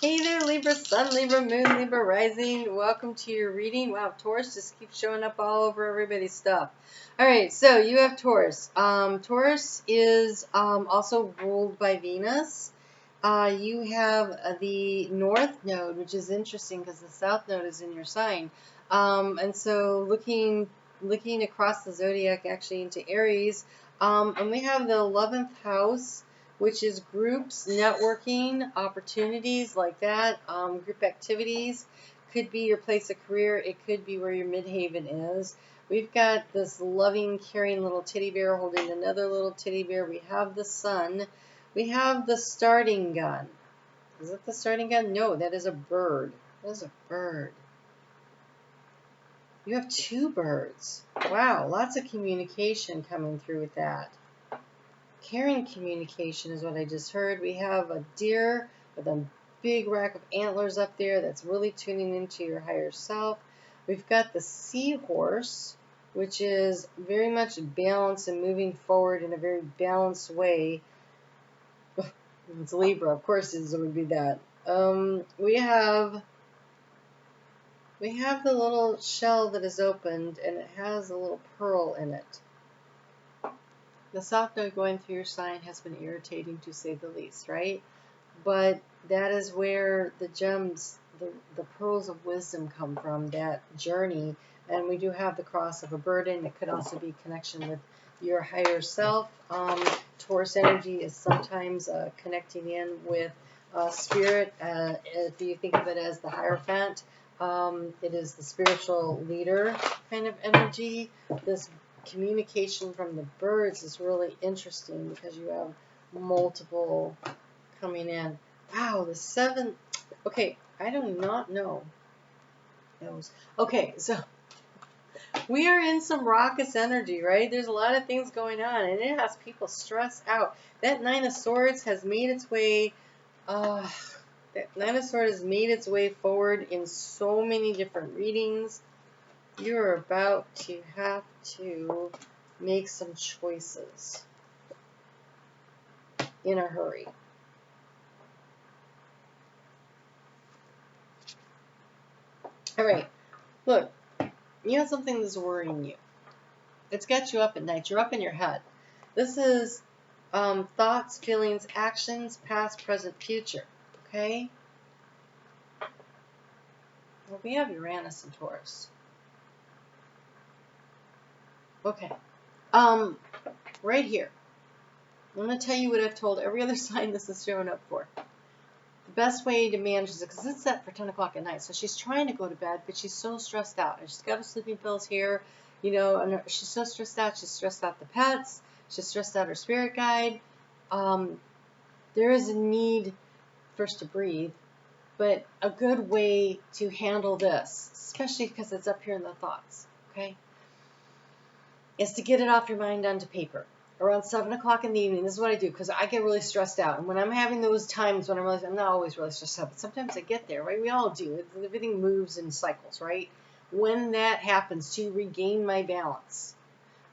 Hey there, Libra Sun, Libra Moon, Libra Rising. Welcome to your reading. Wow, Taurus just keeps showing up all over everybody's stuff. All right, so you have Taurus. Taurus is also ruled by Venus. You have the North Node, which is interesting because the South Node is in your sign. And so looking across the zodiac actually into Aries, and we have the 11th house, which is groups, networking, opportunities like that, group activities. Could be your place of career. It could be where your midhaven is. We've got this loving, caring little teddy bear holding another little teddy bear. We have the sun. We have the starting gun. Is it the starting gun? No, that is a bird. That is a bird. You have two birds. Wow, lots of communication coming through with that. Caring communication is what I just heard. We have a deer with a big rack of antlers up there that's really tuning into your higher self. We've got the seahorse, which is very much balanced and moving forward in a very balanced way. It's Libra, of course it would be that. We have the little shell that is opened, and it has a little pearl in it. The South Node going through your sign has been irritating, to say the least, right? But that is where the gems, the pearls of wisdom come from, that journey. And we do have the cross of a burden. It could also be connection with your higher self. Taurus energy is sometimes connecting in with spirit. If you think of it as the Hierophant, it is the spiritual leader kind of energy. This communication from the birds is really interesting because you have multiple coming in. Wow, the 7. Okay, I do not know those. Okay, so we are in some raucous energy, right? There's a lot of things going on, and it has people stressed out. That 9 of Swords has made its way. That 9 of Swords has made its way forward in so many different readings. You're about to have to make some choices in a hurry. All right, look, you have something that's worrying you. It's got you up at night. You're up in your head. This is thoughts, feelings, actions, past, present, future. Okay? Well, we have Uranus and Taurus. Okay. Right here. I'm going to tell you what I've told every other sign this is showing up for. The best way to manage this, because it's set for 10 o'clock at night, so she's trying to go to bed, but she's so stressed out. And she's got her sleeping pills here, you know, and she's so stressed out. She's stressed out the pets. She's stressed out her spirit guide. There is a need first to breathe, but a good way to handle this, especially because it's up here in the thoughts, okay, is to get it off your mind onto paper. Around 7 o'clock in the evening, this is what I do, because I get really stressed out. And when I'm having those times when I'm not always really stressed out, but sometimes I get there, right? We all do. Everything moves in cycles, right? When that happens, to regain my balance,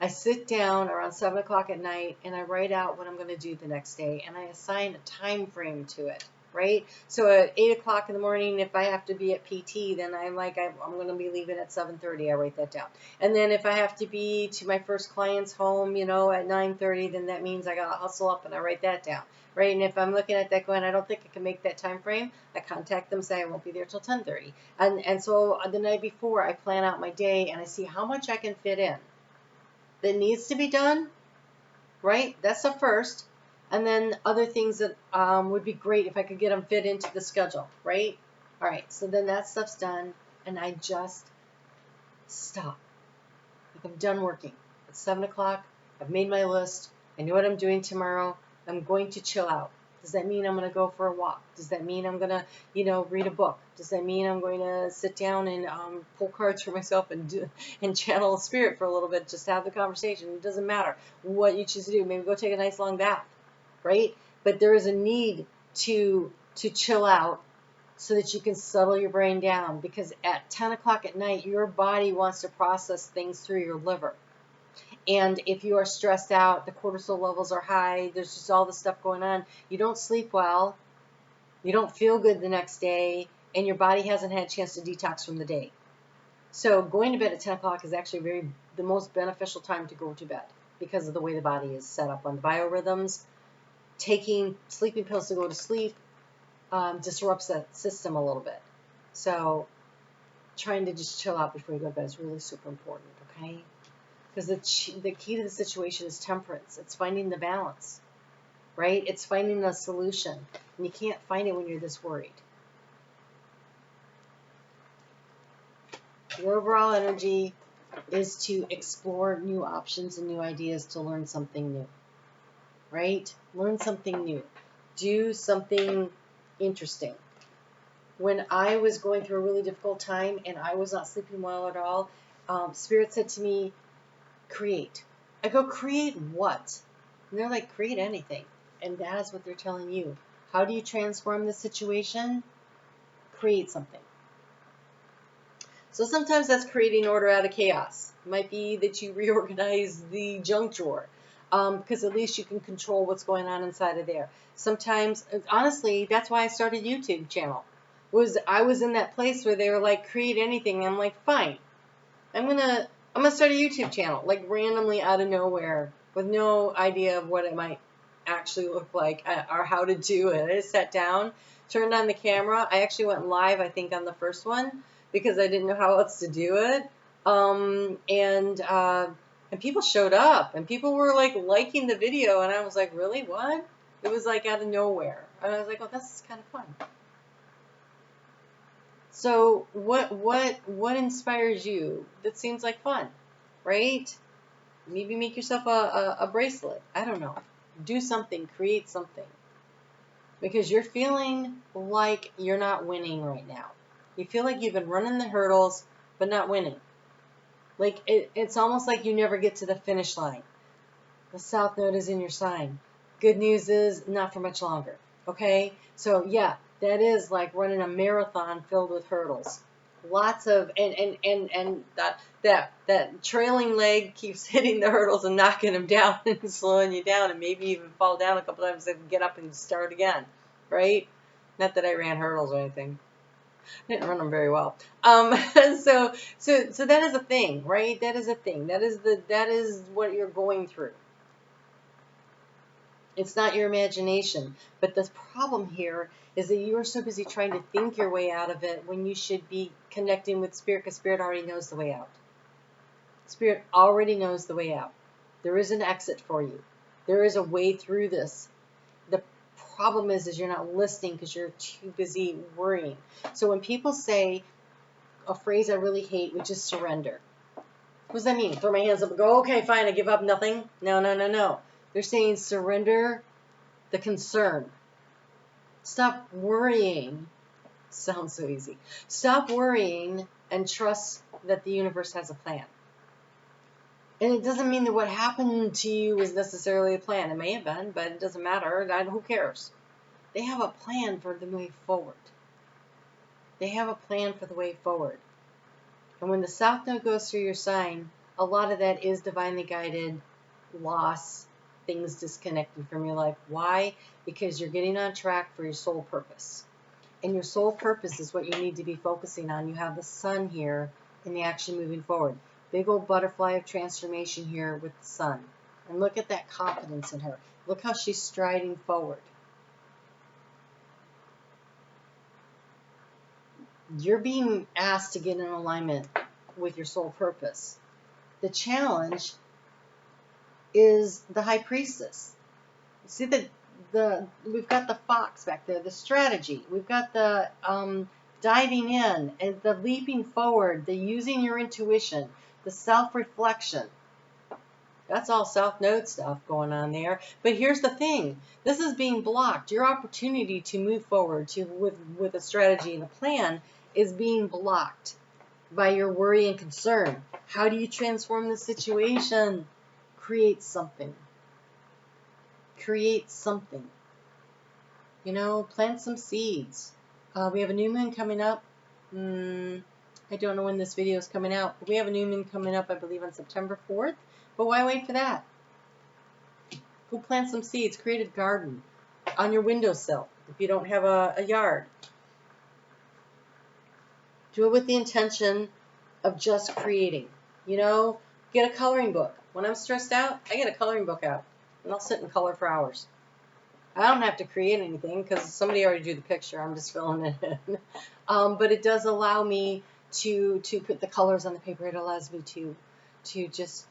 I sit down around 7 o'clock at night and I write out what I'm going to do the next day, and I assign a time frame to it. Right? So at 8 o'clock in the morning, if I have to be at PT, then I'm going to be leaving at 7:30. I write that down. And then if I have to be to my first client's home, you know, at 9:30, then that means I got to hustle up and I write that down. Right? And if I'm looking at that going, I don't think I can make that time frame, I contact them, say I won't be there till 10:30. And so the night before, I plan out my day and I see how much I can fit in that needs to be done. Right? That's the first. And then other things that would be great if I could get them fit into the schedule, right? All right, so then that stuff's done, and I just stop. Like I'm done working. It's 7 o'clock. I've made my list. I know what I'm doing tomorrow. I'm going to chill out. Does that mean I'm going to go for a walk? Does that mean I'm going to, you know, read a book? Does that mean I'm going to sit down and pull cards for myself and channel a spirit for a little bit, just to have the conversation? It doesn't matter what you choose to do. Maybe go take a nice long bath. Right? But there is a need to chill out so that you can settle your brain down, because at 10 o'clock at night, your body wants to process things through your liver. And if you are stressed out, the cortisol levels are high, there's just all this stuff going on, you don't sleep well, You don't feel good the next day, and your body hasn't had a chance to detox from the day. So going to bed at 10 o'clock is actually the most beneficial time to go to bed because of the way the body is set up on the biorhythms. Taking sleeping pills to go to sleep disrupts that system a little bit. So trying to just chill out before you go to bed is really super important, okay? Because the key to the situation is temperance. It's finding the balance, right? It's finding the solution. And you can't find it when you're this worried. Your overall energy is to explore new options and new ideas to learn something new, right? Learn something new. Do something interesting. When I was going through a really difficult time and I was not sleeping well at all, Spirit said to me, create. I go, create what? And they're like, create anything. And that is what they're telling you. How do you transform the situation? Create something. So sometimes that's creating order out of chaos. It might be that you reorganize the junk drawer, because at least you can control what's going on inside of there. Sometimes, honestly, that's why I started a YouTube channel. I was in that place where they were like, create anything. I'm like, fine. I'm gonna start a YouTube channel, like randomly out of nowhere, with no idea of what it might actually look like or how to do it. I just sat down, turned on the camera. I actually went live, I think, on the first one because I didn't know how else to do it. And people showed up, and people were like liking the video, and I was like, really, what? It was like out of nowhere, and I was like, oh, this is kind of fun. So what inspires you? That seems like fun, right? Maybe make yourself a bracelet. I don't know. Do something. Create something. Because you're feeling like you're not winning right now. You feel like you've been running the hurdles, but not winning. Like it's almost like you never get to the finish line. The South Node is in your sign. Good news is not for much longer. Okay? So yeah, that is like running a marathon filled with hurdles. Lots of and that trailing leg keeps hitting the hurdles and knocking them down and slowing you down, and maybe even fall down a couple times and get up and start again. Right? Not that I ran hurdles or anything. I didn't run them very well. So that is a thing, right? That is a thing. That is what you're going through. It's not your imagination. But the problem here is that you are so busy trying to think your way out of it when you should be connecting with Spirit, because Spirit already knows the way out. Spirit already knows the way out. There is an exit for you. There is a way through this. The problem is you're not listening because you're too busy worrying. So when people say a phrase I really hate, which is surrender. What does that mean? Throw my hands up and go, okay, fine, I give up, nothing? No. They're saying surrender the concern. Stop worrying. Sounds so easy. Stop worrying and trust that the universe has a plan. And it doesn't mean that what happened to you was necessarily a plan. It may have been, but it doesn't matter. Who cares? They have a plan for the way forward. They have a plan for the way forward. And when the South Node goes through your sign, a lot of that is divinely guided, loss, things disconnecting from your life. Why? Because you're getting on track for your soul purpose. And your soul purpose is what you need to be focusing on. You have the sun here in the action moving forward. Big old butterfly of transformation here with the sun. And look at that confidence in her. Look how she's striding forward. You're being asked to get in alignment with your soul purpose. The challenge is the High Priestess. See we've got the fox back there, the strategy. We've got the diving in and the leaping forward, the using your intuition, the self-reflection. That's all South Node stuff going on there. But here's the thing. This is being blocked. Your opportunity to move forward with a strategy and a plan is being blocked by your worry and concern. How do you transform the situation? Create something. Create something. Plant some seeds. We have a new moon coming up. I don't know when this video is coming out. We have a new moon coming up, I believe, on September 4th. But why wait for that? Go plant some seeds. Create a garden on your windowsill. If you don't have a yard, do it with the intention of just creating. You know, get a coloring book. When I'm stressed out, I get a coloring book out, and I'll sit and color for hours. I don't have to create anything because somebody already drew the picture. I'm just filling it in. But it does allow me to put the colors on the paper. It allows me to just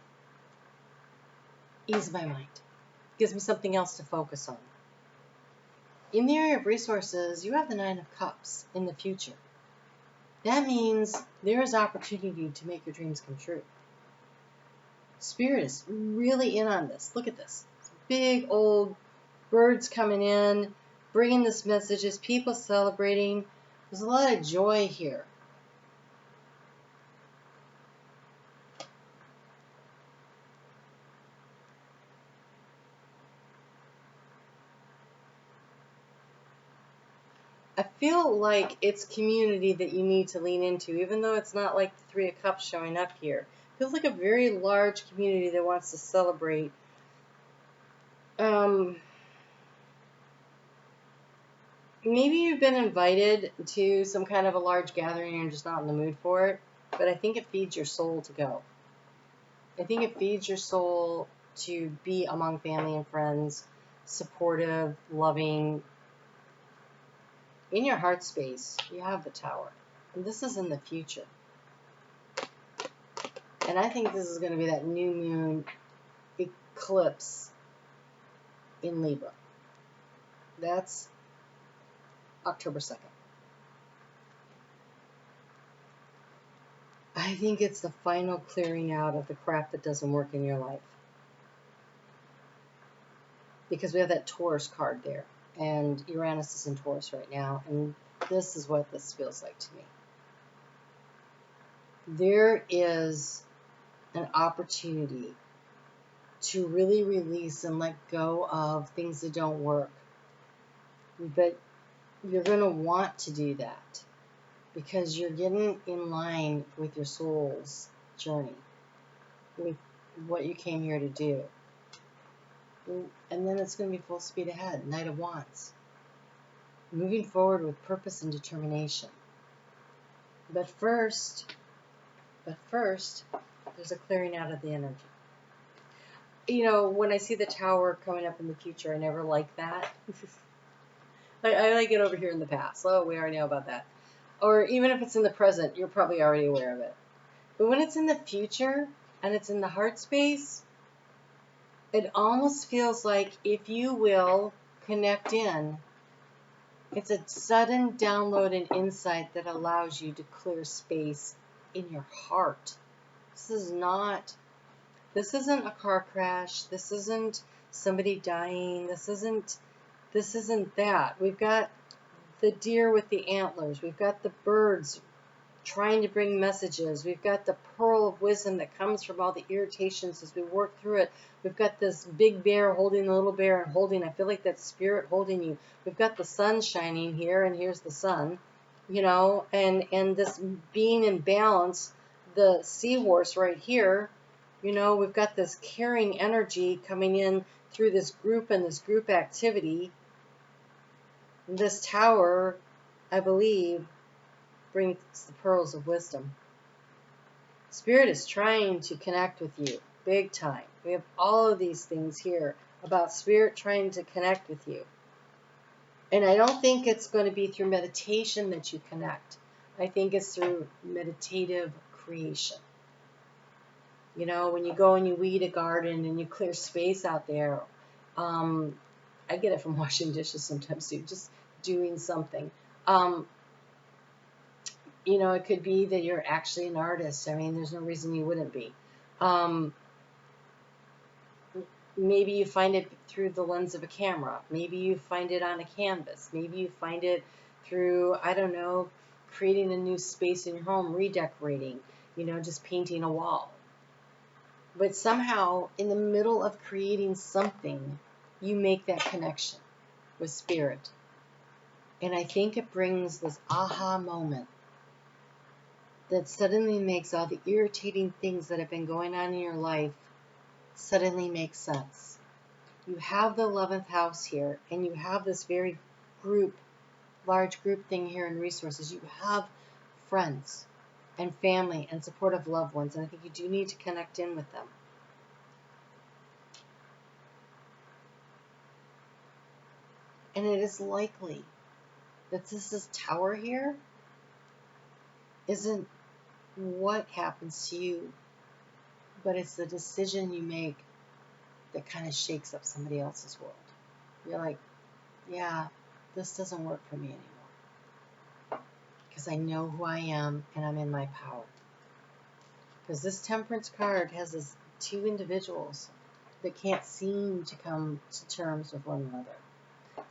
ease my mind. It gives me something else to focus on. In the area of resources, you have the Nine of Cups in the future. That means there is opportunity to make your dreams come true. Spirit is really in on this. Look at this. Big old birds coming in, bringing this message, as people celebrating. There's a lot of joy here. I feel like it's community that you need to lean into, even though it's not like the Three of Cups showing up here. It feels like a very large community that wants to celebrate. Maybe you've been invited to some kind of a large gathering and you're just not in the mood for it, but I think it feeds your soul to go. I think it feeds your soul to be among family and friends, supportive, loving. In your heart space, you have the Tower. And this is in the future. And I think this is going to be that new moon eclipse in Libra. That's October 2nd. I think it's the final clearing out of the crap that doesn't work in your life. Because we have that Taurus card there. And Uranus is in Taurus right now. And this is what this feels like to me. There is an opportunity to really release and let go of things that don't work. But you're going to want to do that because you're getting in line with your soul's journey, with what you came here to do. And then it's going to be full speed ahead, Knight of Wands. Moving forward with purpose and determination. But first, there's a clearing out of the energy. You know, when I see the Tower coming up in the future, I never like that. I like it over here in the past. Oh, we already know about that. Or even if it's in the present, you're probably already aware of it. But when it's in the future and it's in the heart space, it almost feels like, if you will, connect in. It's a sudden download and insight that allows you to clear space in your heart. This isn't a car crash. This isn't somebody dying. This isn't that. We've got the deer with the antlers. We've got the birds trying to bring messages. We've got the pearl of wisdom that comes from all the irritations as we work through it. We've got this big bear holding the little bear and holding. I feel like that spirit holding you. We've got the sun shining here, and here's the sun, you know, and this being in balance, the seahorse right here, you know, we've got this caring energy coming in through this group and this group activity. This Tower, I believe, brings the pearls of wisdom. Spirit is trying to connect with you big time. We have all of these things here about Spirit trying to connect with you. And I don't think it's going to be through meditation that you connect. I think it's through meditative creation. You know, when you go and you weed a garden and you clear space out there, I get it from washing dishes sometimes too, just doing something. You know, it could be that you're actually an artist. I mean, there's no reason you wouldn't be. Maybe you find it through the lens of a camera. Maybe you find it on a canvas. Maybe you find it through, I don't know, creating a new space in your home, redecorating, you know, just painting a wall. But somehow, in the middle of creating something, you make that connection with Spirit. And I think it brings this aha moment that suddenly makes all the irritating things that have been going on in your life suddenly make sense. You have the 11th house here, and you have this very group, large group thing here in resources. You have friends and family and supportive loved ones, and I think you do need to connect in with them. And it is likely that this tower here isn't what happens to you, but it's the decision you make that kind of shakes up somebody else's world. You're like, yeah, this doesn't work for me anymore because I know who I am and I'm in my power. Because this Temperance card has this two individuals that can't seem to come to terms with one another.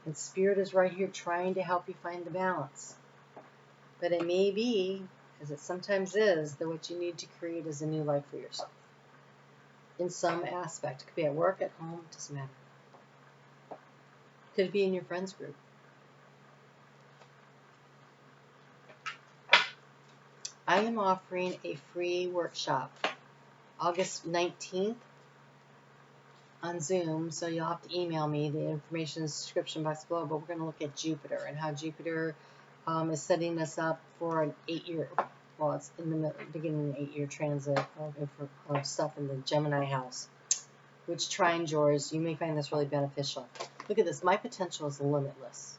And Spirit is right here trying to help you find the balance. But it may be, as it sometimes is, that what you need to create is a new life for yourself. In some aspect. It could be at work, at home, doesn't matter. Could be in your friends group. I am offering a free workshop August 19th on Zoom, so you'll have to email me. The information in the description box below, but we're going to look at Jupiter and how Jupiter is setting us up for an 8-year, well, it's in the beginning of an 8-year transit of stuff in the Gemini house, which trines yours. You may find this really beneficial. Look at this. My potential is limitless.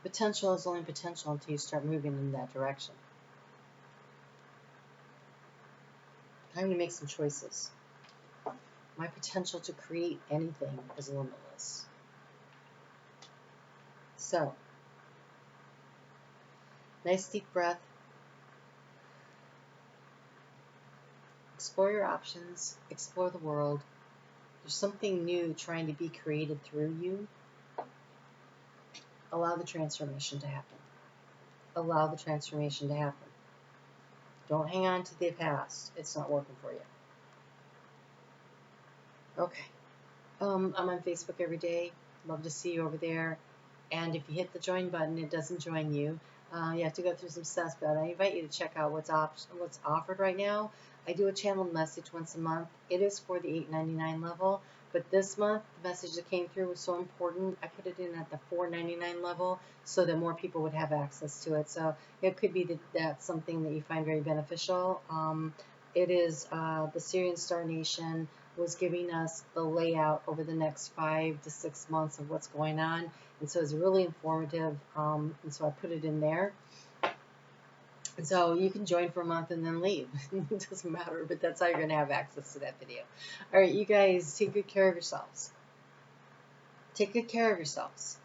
Potential is only potential until you start moving in that direction. Time to make some choices. My potential to create anything is limitless. So, nice deep breath. Explore your options. Explore the world. There's something new trying to be created through you. Allow the transformation to happen. Allow the transformation to happen. Don't hang on to the past. It's not working for you. Okay. I'm on Facebook every day. Love to see you over there. And if you hit the join button, it doesn't join you. You have to go through some steps, but I invite you to check out what's offered right now. I do a channeled message once a month. It is for the $8.99 level, but this month the message that came through was so important. I put it in at the $4.99 level so that more people would have access to it. So it could be that that's something that you find very beneficial. It is the Syrian Star Nation was giving us the layout over the next 5 to 6 months of what's going on. And so it's really informative, and so I put it in there. And so you can join for a month and then leave. It doesn't matter, but that's how you're going to have access to that video. All right, you guys, take good care of yourselves. Take good care of yourselves.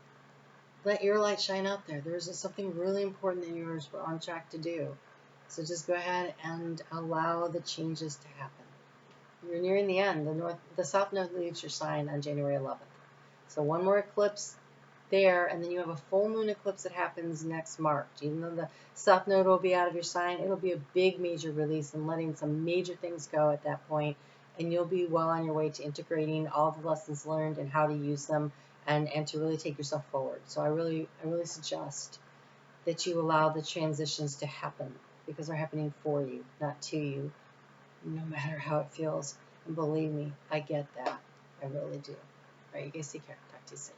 Let your light shine out there. There's something really important that you're on track to do. So just go ahead and allow the changes to happen. You're nearing the end. The South Node leaves your sign on January 11th. So one more eclipse there, and then you have a full moon eclipse that happens next March. Even though the South Node will be out of your sign, it'll be a big major release and letting some major things go at that point, and you'll be well on your way to integrating all the lessons learned and how to use them and to really take yourself forward. So I really suggest that you allow the transitions to happen because they're happening for you, not to you, no matter how it feels. And believe me, I get that. I really do. All right, you guys take care. Talk to you soon.